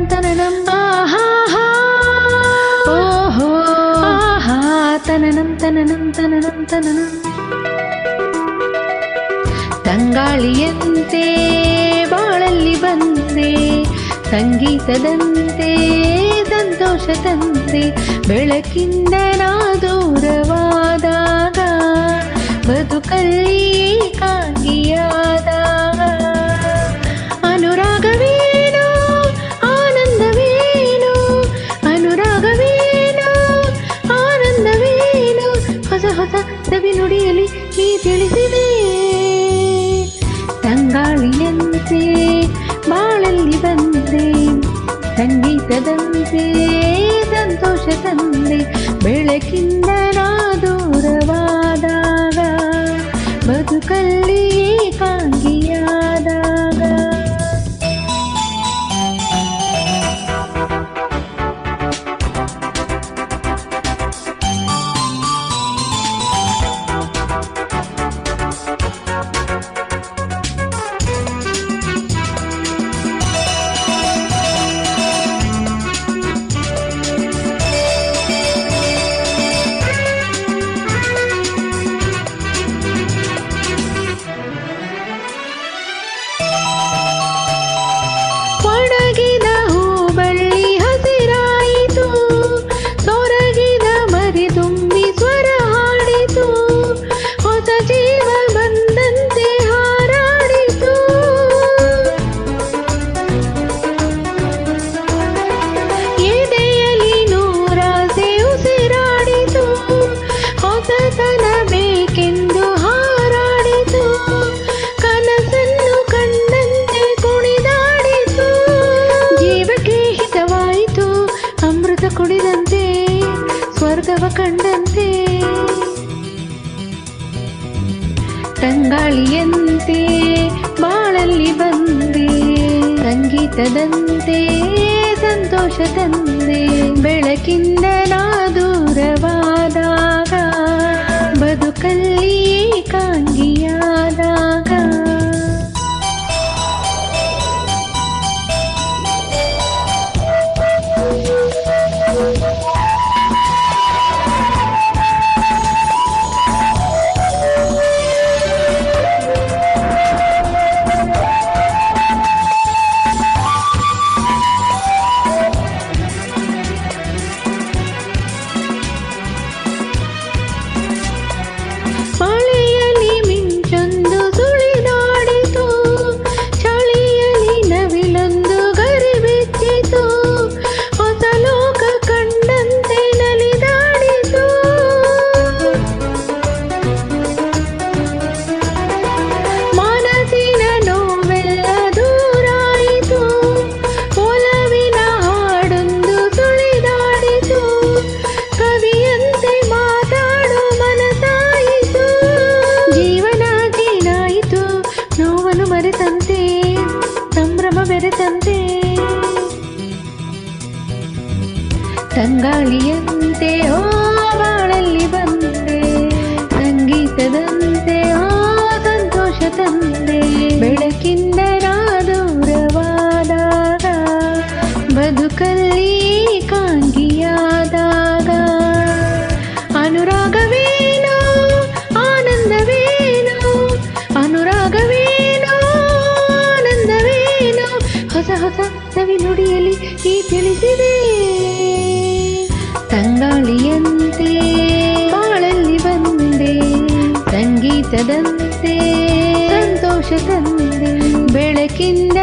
ತನನಂ ಆಹಾ ಓಹೋ ಆಹಾ ತನನಂ ತನನಂ ತನನಂ ತನನಂ. ತಂಗಾಳಿಯಂತೆ ಬಾಳಲ್ಲಿ ಬಂದೆ, ಸಂಗೀತದಂತೆ ಸಂತೋಷ ತಂದೆ. ಬೆಳಕಿಂದ ನಾ ದೂರವಾದಾಗ, ಬದುಕಲ್ಲಿ ಏಕಾಂಗಿಯಾದಾಗ, ಅನುರಾಗವೇನೋ ಆನಂದವೇನೋ, ಅನುರಾಗವೇನೋ ಆನಂದವೇನೋ, ಹೊಸ ಹೊಸ ಸವಿ ನುಡಿಯಲಿ ನೀ ತಿಳಿಸಿದೆ. ತಂಗಾಳಿಯಂತೆ ಬಾಳಲ್ಲಿ ಬಂದೆ, ಸಂಗೀತದಂತೆ ಸಂತೋಷ ತಂದೆ. ಬೆಳಕಿಂದ ನಾ ದೂರವಾದಾಗ, ಬದುಕಲ್ಲಿ ಏಕಾಂಗಿಯಾದಾಗ. ಕುಡಿದಂತೆ ಸ್ವರ್ಗವ ಕಂಡಂತೆ. ತಂಗಾಳಿಯಂತೆ ಬಾಳಲ್ಲಿ ಬಂದೆ, ಸಂಗೀತದಂತೆ ಸಂತೋಷ ತಂದೆ. ಬೆಳಕಿಂದ ನಾ ದೂರವಾದಾಗ, ಬದುಕಲ್ಲಿ ಏಕಾಂಗಿಯಾದಾಗ. ಮಳೆಯಲ್ಲಿ ಮಿಂಚೊಂದು ಸುಳಿದಾಡಿತು, ಚಳಿಯಲ್ಲಿ ನವಿಲೊಂದು ಗರಿಬಿಚ್ಚಿತು, ಹೊಸ ಲೋಕ ಕಂಡಂತೆ ನಲಿದಾಡಿತು. ಮನಸ್ಸಿನ ನೋವೆಲ್ಲ ದೂರಾಯಿತು, ಒಲವಿನ ಹಾಡೊಂದು ಸುಳಿದಾಡಿತು. ಕವಿಯಂತೆ ಮಾತಾಡು ಮನಸಾಯಿತು, ಜೀವನ ಜೀನಾಯಿತು. ನೋವನ್ನು ಮರೆತಂತೆ, ಸಂಭ್ರಮ ಬೆರೆತಂತೆ. ತಂಗಾಳಿಯಂತೆ ಓ ಬಾಳಲ್ಲಿ ಬಂದೆ, ಸಂಗೀತದಂತೆ ಓ ಸಂತೋಷ ತಂದೆ. ಬೆಳಕಿಂದ ನಾ ದೂರವಾದಾಗ, ಬದುಕಲ್ಲಿ ಏಕಾಂಗಿಯಾದಾಗ. ಅನುರಾಗವೇನೋ ಆನಂದವೇನೋ, ಅನುರಾಗವೇನೋ ಆನಂದವೇನೋ, ಹೊಸ ಹೊಸ ಸವಿ ನುಡಿಯಲಿ ಈ ತಿಳಿಸಿದೆ. ತಂಗಾಳಿಯಂತೆ ಬಾಳಲ್ಲಿ ಬಂದೆ, ಸಂಗೀತದಂತೆ ಸಂತೋಷ ತಂದೆ. ಬೆಳಕಿಂದ